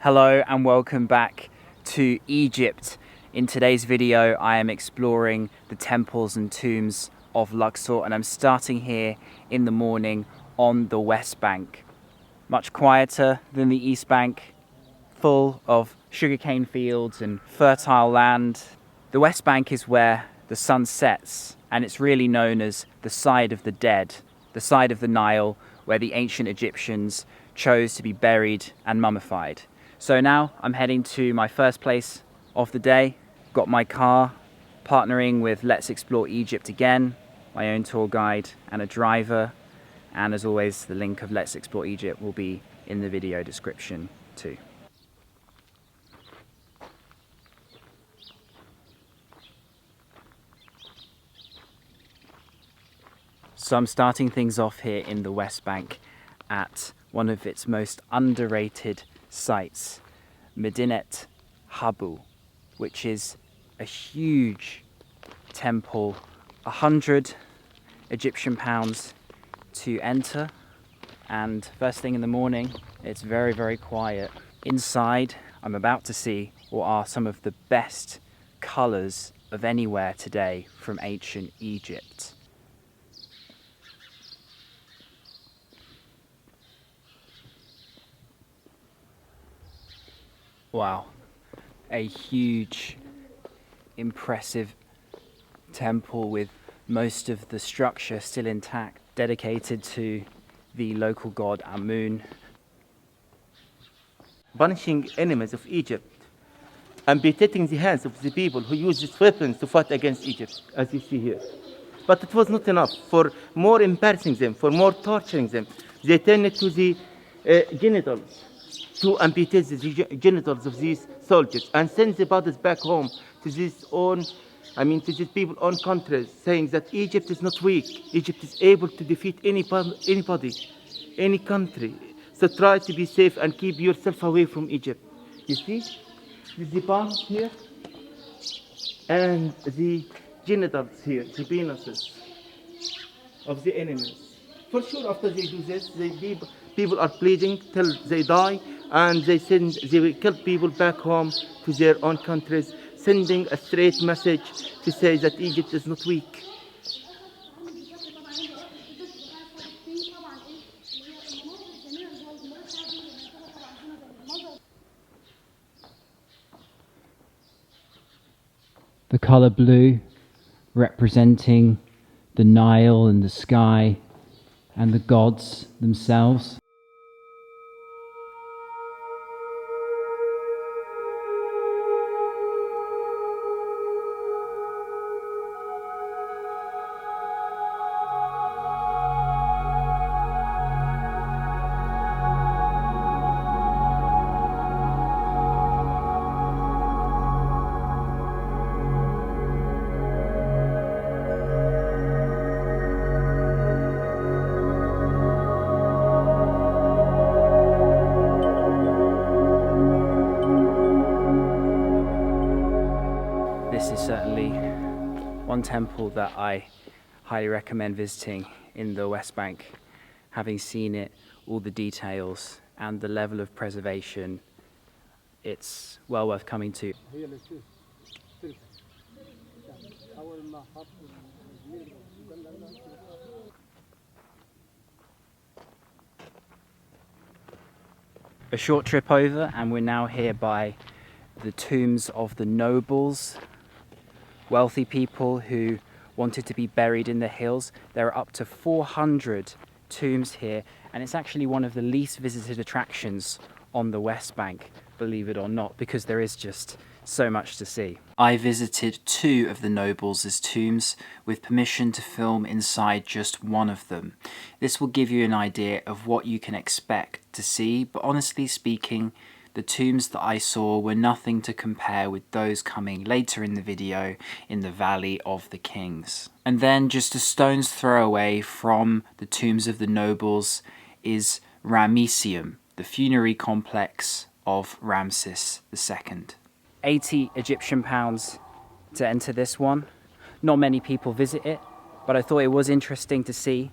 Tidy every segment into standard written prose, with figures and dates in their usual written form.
Hello and welcome back to Egypt. In today's video I am exploring the temples and tombs of Luxor, and I'm starting here in the morning on the West Bank. Much quieter than the East Bank, full of sugarcane fields and fertile land. The West Bank is where the sun sets, and it's really known as the side of the dead, the side of the Nile where the ancient Egyptians chose to be buried and mummified. So now I'm heading to my first place of the day. Got my car, partnering with Let's Explore Egypt again, my own tour guide and a driver. And as always, the link of Let's Explore Egypt will be in the video description too. So I'm starting things off here in the West Bank at one of its most underrated sites, Madinet Habu, which is a huge temple, 100 Egyptian pounds to enter, and first thing in the morning it's very, very quiet. Inside I'm about to see what are some of the best colours of anywhere today from ancient Egypt. Wow, a huge, impressive temple with most of the structure still intact, dedicated to the local god Amun. Punishing enemies of Egypt, amputating the hands of the people who use these weapons to fight against Egypt, as you see here. But it was not enough. For more embarrassing them, for more torturing them, they turned it to the genitals, to amputate the genitals of these soldiers and send the bodies back home to these people's own countries, saying that Egypt is not weak. Egypt is able to defeat anybody, any country. So try to be safe and keep yourself away from Egypt. You see, the palm here and the genitals here, the penises of the enemies. For sure, after they do this, people are bleeding till they die, and they will kill people back home to their own countries, sending a straight message to say that Egypt is not weak. The colour blue representing the Nile and the sky and the gods themselves. This is certainly one temple that I highly recommend visiting in the West Bank. Having seen it, all the details and the level of preservation, it's well worth coming to. A short trip over and we're now here by the tombs of the nobles, wealthy people who wanted to be buried in the hills. There are up to 400 tombs here, and it's actually one of the least visited attractions on the West Bank, believe it or not, because there is just so much to see. I visited 2 of the nobles' tombs with permission to film inside just one of them. This will give you an idea of what you can expect to see, but honestly speaking, the tombs that I saw were nothing to compare with those coming later in the video in the Valley of the Kings. And then just a stone's throw away from the tombs of the nobles is Ramesseum, the funerary complex of Ramses II. 80 Egyptian pounds to enter this one. Not many people visit it, but I thought it was interesting to see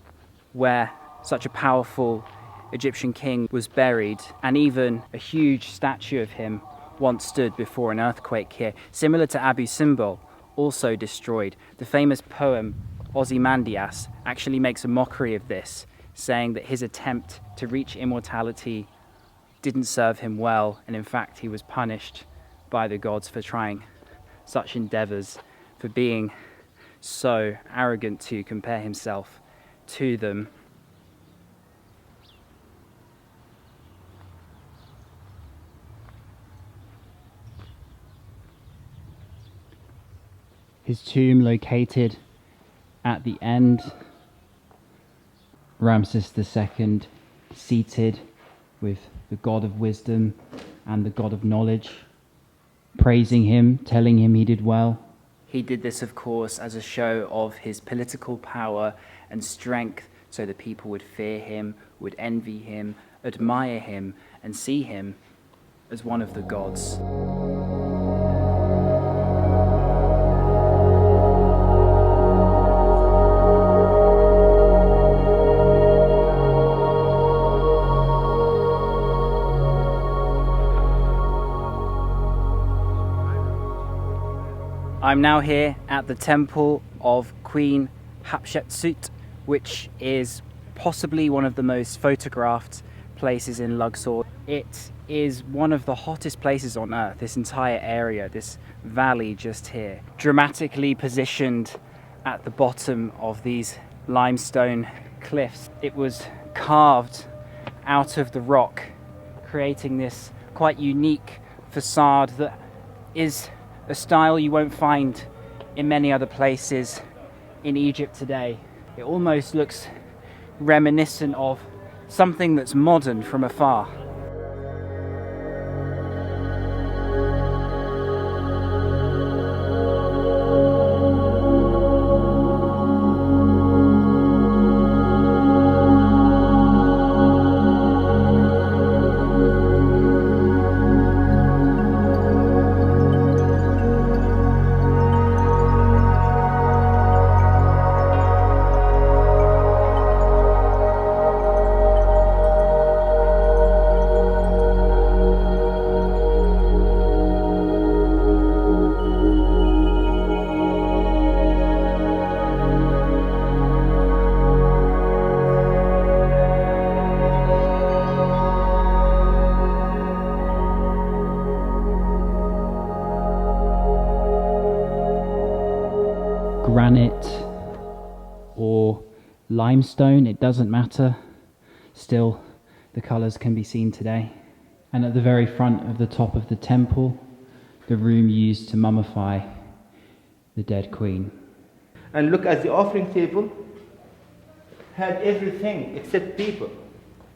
where such a powerful Egyptian king was buried, and even a huge statue of him once stood before an earthquake here, similar to Abu Simbel, also destroyed. The famous poem Ozymandias actually makes a mockery of this, saying that his attempt to reach immortality didn't serve him well, and in fact he was punished by the gods for trying such endeavors, for being so arrogant to compare himself to them. His tomb located at the end, Ramses II seated with the god of wisdom and the god of knowledge, praising him, telling him he did well. He did this, of course, as a show of his political power and strength, so that people would fear him, would envy him, admire him, and see him as one of the gods. I'm now here at the temple of Queen Hatshepsut, which is possibly one of the most photographed places in Luxor. It is one of the hottest places on earth, this entire area, this valley just here, dramatically positioned at the bottom of these limestone cliffs. It was carved out of the rock, creating this quite unique facade that is a style you won't find in many other places in Egypt today. It almost looks reminiscent of something that's modern from afar. Granite or limestone, it doesn't matter. Still, the colours can be seen today. And at the very front of the top of the temple, the room used to mummify the dead queen. And look at the offering table, had everything except people,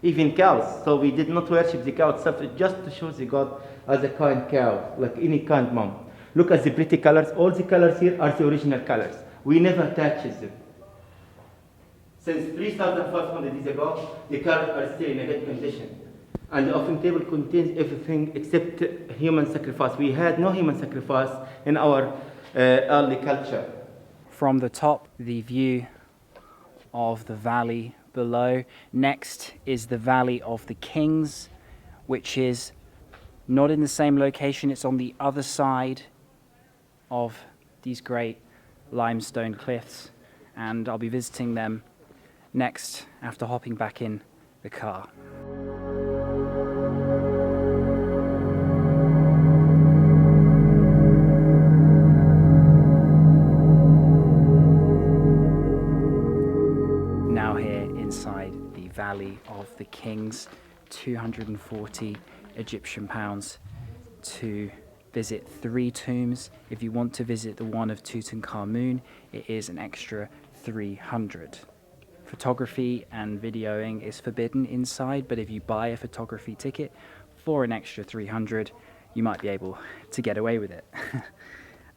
even cows. So we did not worship the cow itself, just to show the god as a kind cow, like any kind mom. Look at the pretty colors. All the colors here are the original colors. We never touched them. Since 3,500 years ago, the colors are still in a good condition. And the offering table contains everything except human sacrifice. We had no human sacrifice in our early culture. From the top, the view of the valley below. Next is the Valley of the Kings, which is not in the same location. It's on the other side of these great limestone cliffs, and I'll be visiting them next after hopping back in the car. Now here inside the Valley of the Kings, 240 Egyptian pounds to visit 3 tombs. If you want to visit the one of Tutankhamun, it is an extra 300. Photography and videoing is forbidden inside, but if you buy a photography ticket for an extra 300, you might be able to get away with it.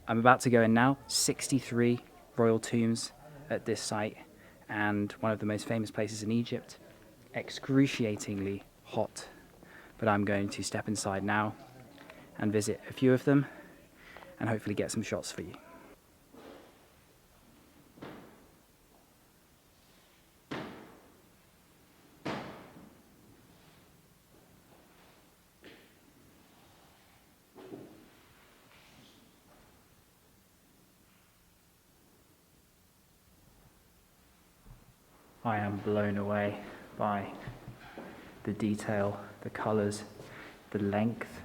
I'm about to go in now. 63 royal tombs at this site, and one of the most famous places in Egypt. Excruciatingly hot, but I'm going to step inside now and visit a few of them and hopefully get some shots for you. I am blown away by the detail, the colours, the length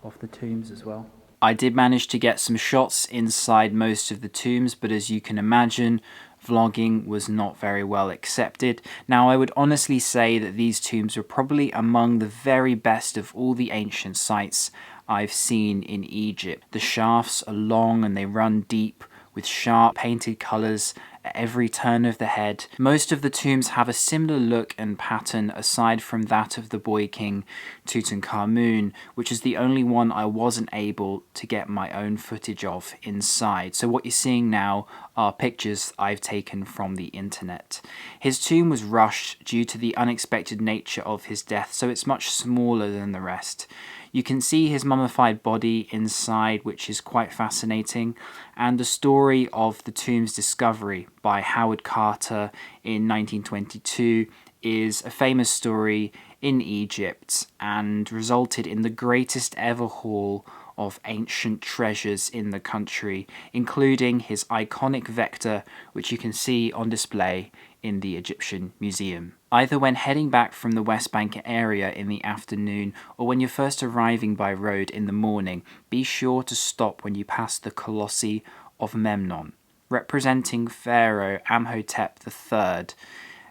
of the tombs as well. I did manage to get some shots inside most of the tombs, but as you can imagine, vlogging was not very well accepted. Now, I would honestly say that these tombs were probably among the very best of all the ancient sites I've seen in Egypt. The shafts are long and they run deep with sharp painted colours at every turn of the head. Most of the tombs have a similar look and pattern aside from that of the boy king Tutankhamun, which is the only one I wasn't able to get my own footage of inside. So what you're seeing now are pictures I've taken from the internet. His tomb was rushed due to the unexpected nature of his death, so it's much smaller than the rest. You can see his mummified body inside, which is quite fascinating, and the story of the tomb's discovery by Howard Carter in 1922 is a famous story in Egypt and resulted in the greatest ever haul of ancient treasures in the country, including his iconic vector, which you can see on display in the Egyptian Museum. Either when heading back from the West Bank area in the afternoon or when you're first arriving by road in the morning, be sure to stop when you pass the Colossi of Memnon, representing Pharaoh Amenhotep III.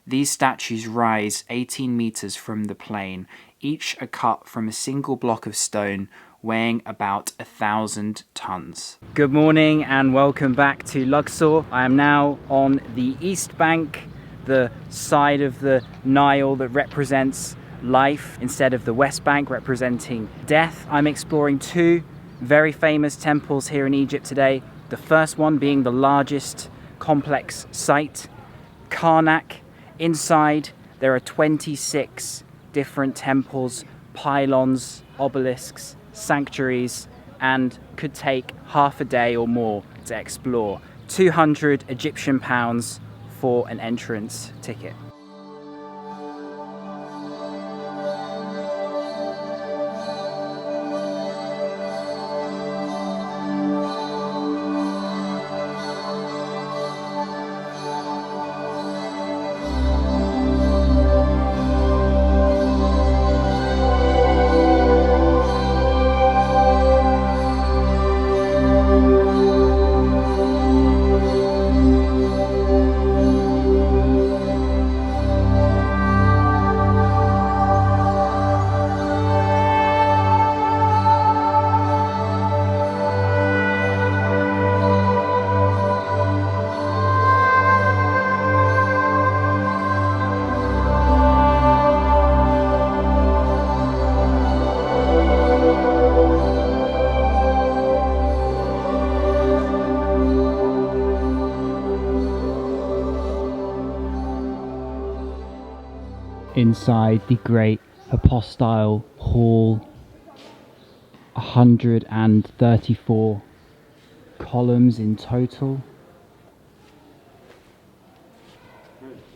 These statues rise 18 meters from the plain. Each are cut from a single block of stone weighing about 1,000 tons. Good morning and welcome back to Luxor. I am now on the East Bank, the side of the Nile that represents life instead of the West Bank representing death. I'm exploring two very famous temples here in Egypt today. The first one being the largest complex site, Karnak. Inside there are 26 different temples, pylons, obelisks, sanctuaries, and could take half a day or more to explore. 200 Egyptian pounds for an entrance ticket. Inside the great hypostyle hall, 134 columns in total.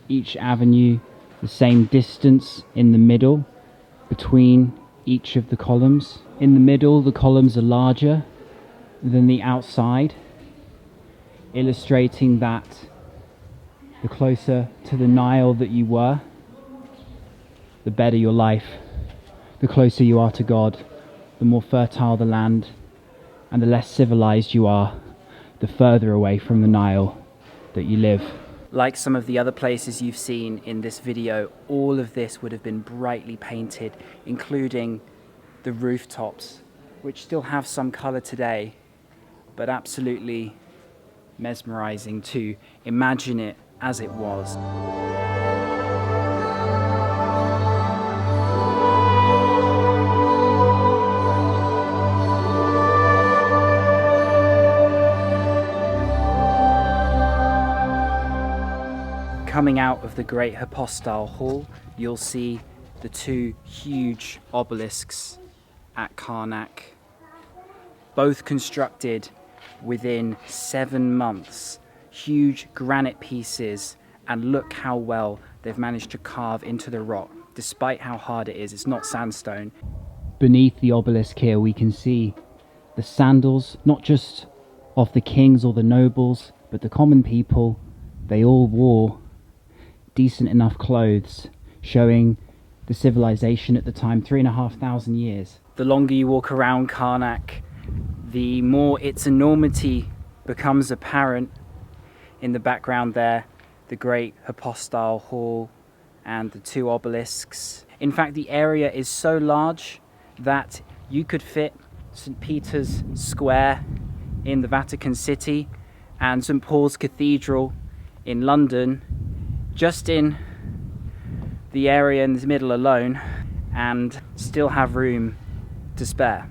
Each avenue the same distance in the middle between each of the columns. In the middle, the columns are larger than the outside, illustrating that the closer to the Nile that you were, the better your life. The closer you are to God, the more fertile the land, and the less civilized you are, the further away from the Nile that you live. Like some of the other places you've seen in this video, all of this would have been brightly painted, including the rooftops, which still have some color today, but absolutely mesmerizing to imagine it as it was. Coming out of the great hypostyle hall, you'll see the two huge obelisks at Karnak, both constructed within 7 months. Huge granite pieces, and look how well they've managed to carve into the rock, despite how hard it is. It's not sandstone. Beneath the obelisk here we can see the sandals, not just of the kings or the nobles, but the common people. They all wore decent enough clothes, showing the civilization at the time, 3,500 years. The longer you walk around Karnak, the more its enormity becomes apparent. In the background there, the great hypostyle hall and the two obelisks. In fact, the area is so large that you could fit St. Peter's Square in the Vatican City and St. Paul's Cathedral in London just in the area in the middle alone, and still have room to spare.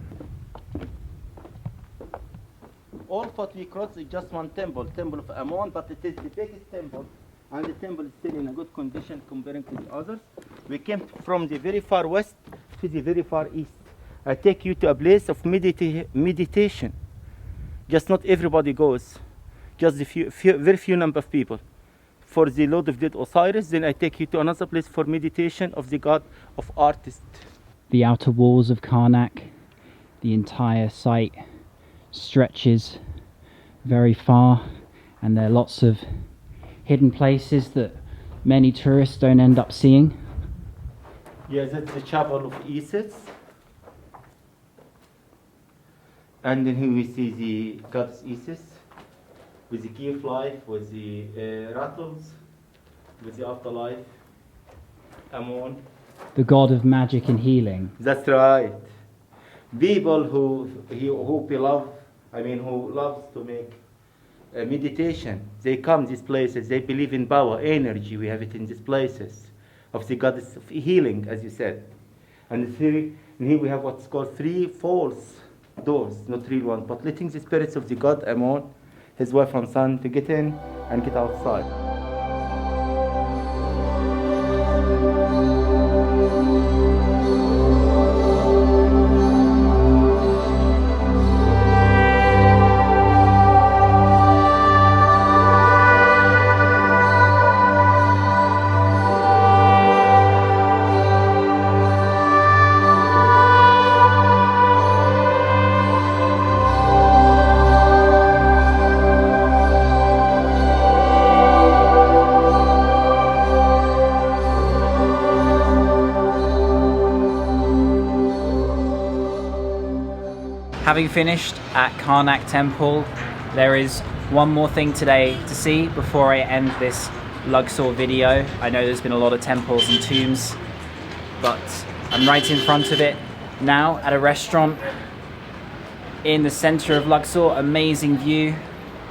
All what we cross is just one temple, Temple of Ammon, but it is the biggest temple, and the temple is still in a good condition comparing to the others. We came from the very far west to the very far east. I take you to a place of meditation. Just not everybody goes, just very few number of people. For the Lord of Dead Osiris, then I take you to another place for meditation of the god of artists. The outer walls of Karnak, the entire site stretches very far, and there are lots of hidden places that many tourists don't end up seeing. Yes, that's the chapel of Isis. And then here we see the goddess Isis with the key of life, with the rattles, with the afterlife, Ammon. The god of magic and healing. That's right. People who loves to make meditation, they come these places, they believe in power, energy, we have it in these places, of the goddess of healing, as you said. And here we have what's called 3 false doors, not real one, but letting the spirits of the god Ammon, his wife and son, to get in and get outside. Having finished at Karnak Temple, there is one more thing today to see before I end this Luxor video. I know there's been a lot of temples and tombs, but I'm right in front of it now at a restaurant in the center of Luxor. Amazing view.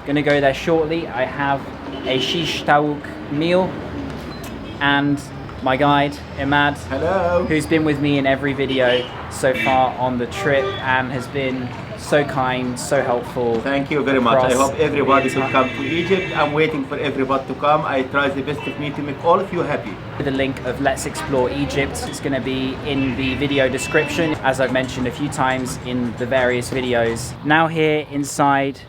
Gonna go there shortly. I have a shish taouk meal, and my guide Imad, hello, who's been with me in every video so far on the trip and has been so kind, so helpful. Thank you very much. I hope everybody will come to Egypt. I'm waiting for everybody to come. I try the best of me to make all of you happy. The link of Let's Explore Egypt is going to be in the video description, as I've mentioned a few times in the various videos. Now here inside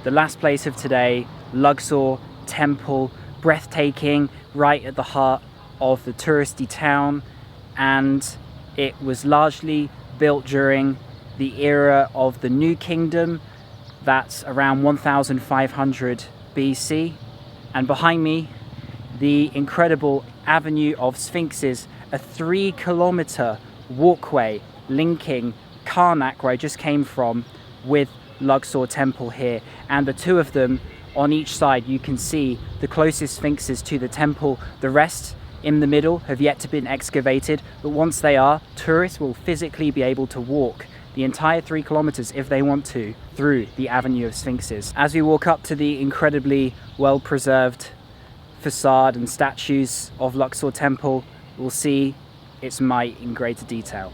the last place of today, Luxor Temple, breathtaking, right at the heart of the touristy town, and it was largely built during the era of the New Kingdom. That's around 1500 BC. And behind me, the incredible avenue of sphinxes, a 3-kilometer walkway linking Karnak, where I just came from, with Luxor Temple here. And the two of them on each side, you can see the closest sphinxes to the temple. The rest in the middle have yet to be excavated, but once they are, tourists will physically be able to walk the entire 3 kilometers, if they want to, through the avenue of sphinxes. As we walk up to the incredibly well-preserved facade and statues of Luxor Temple, we'll see its might in greater detail.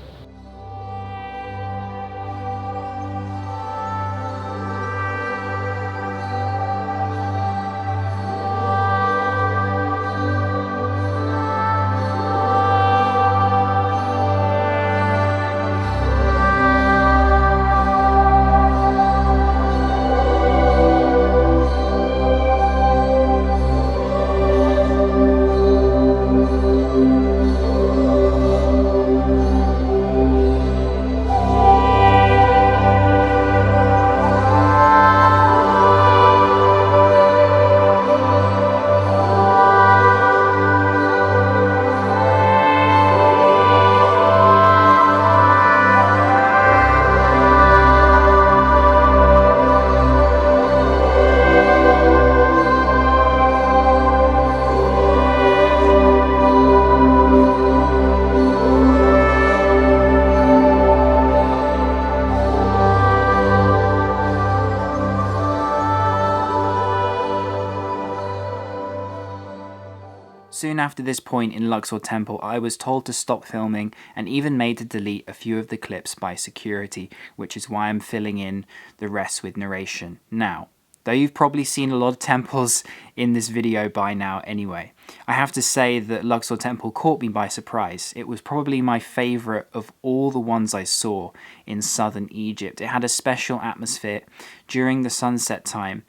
Soon after this point in Luxor Temple, I was told to stop filming and even made to delete a few of the clips by security, which is why I'm filling in the rest with narration. Now, though you've probably seen a lot of temples in this video by now anyway, I have to say that Luxor Temple caught me by surprise. It was probably my favourite of all the ones I saw in southern Egypt. It had a special atmosphere during the sunset time,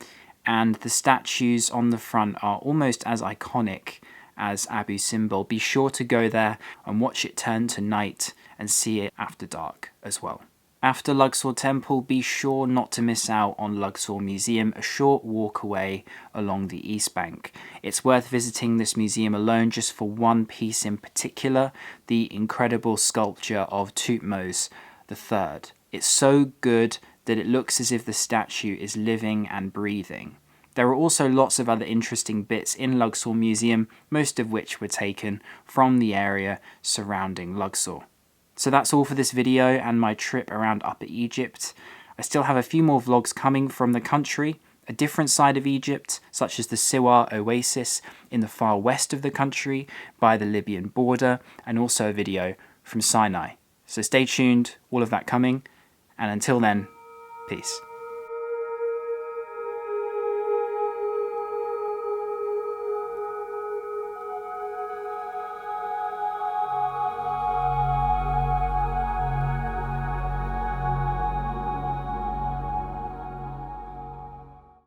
and the statues on the front are almost as iconic as Abu Simbel. Be sure to go there and watch it turn to night and see it after dark as well. After Luxor Temple, be sure not to miss out on Luxor Museum, a short walk away along the East Bank. It's worth visiting this museum alone just for one piece in particular, the incredible sculpture of Thutmose III. It's so good that it looks as if the statue is living and breathing. There are also lots of other interesting bits in Luxor Museum, most of which were taken from the area surrounding Luxor. So that's all for this video and my trip around Upper Egypt. I still have a few more vlogs coming from the country, a different side of Egypt, such as the Siwar Oasis in the far west of the country by the Libyan border, and also a video from Sinai. So stay tuned, all of that coming, and until then, peace.